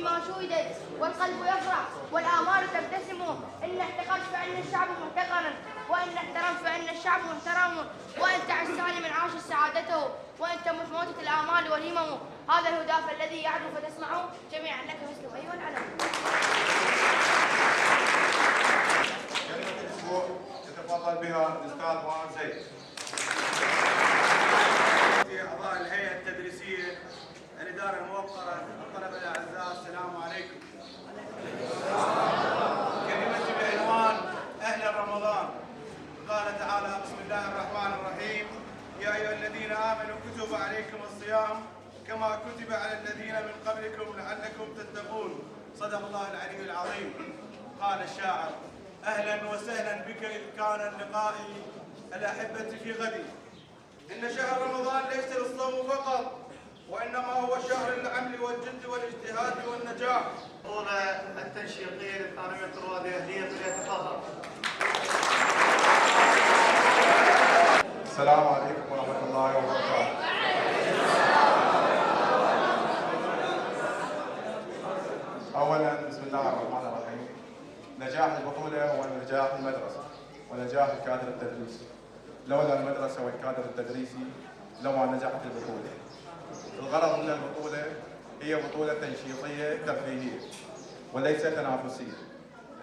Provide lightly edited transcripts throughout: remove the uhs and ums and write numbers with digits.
بما شهدت، والقلب يفرح والآمال تبتسم. إن احتقرت فإن الشعب محتقر، وإن احترمت فإن الشعب محترم. وإن تعش سالما عاش سعادته، وإن تمت موتت الآمال والهمم. هذا الهداف الذي يعدو فتسمعوا جميعا لك مثله أيها العلم. كلمة الأسبوع يتفضل بها الأستاذ معاذ زيد. أعضاء الهيئة التدريسية، الإدارة الموقرة، الطلبة الأعزاء، السلام عليكم. كلمتي بعنوان أهل رمضان. قال تعالى: بسم الله الرحمن الرحيم: يا أيها الذين آمنوا كتب عليكم الصيام كما كتب على الذين من قبلكم لعلكم تتقون. صدق الله العلي العظيم. قال الشاعر: أهلا وسهلا بك إذ كان اللقاء الأحبة في غدي. إن شهر رمضان ليس للصوم فقط، وإنما هو شهر العمل والجد والاجتهاد والنجاح. البطولة التنشيطية للثانوية الروادية هي فليتفضل. السلام عليكم ورحمة الله وبركاته. أولا بسم الله الرحمن الرحيم. نجاح البطولة هو نجاح المدرسة ونجاح الكادر التدريسي. لولا المدرسة والكادر التدريسي لما نجحت البطولة. الغرض من البطولة هي بطولة تنشيطية ترفيهية وليس تنافسية.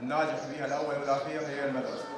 الناجح فيها الأول والأخير هي المدرسة.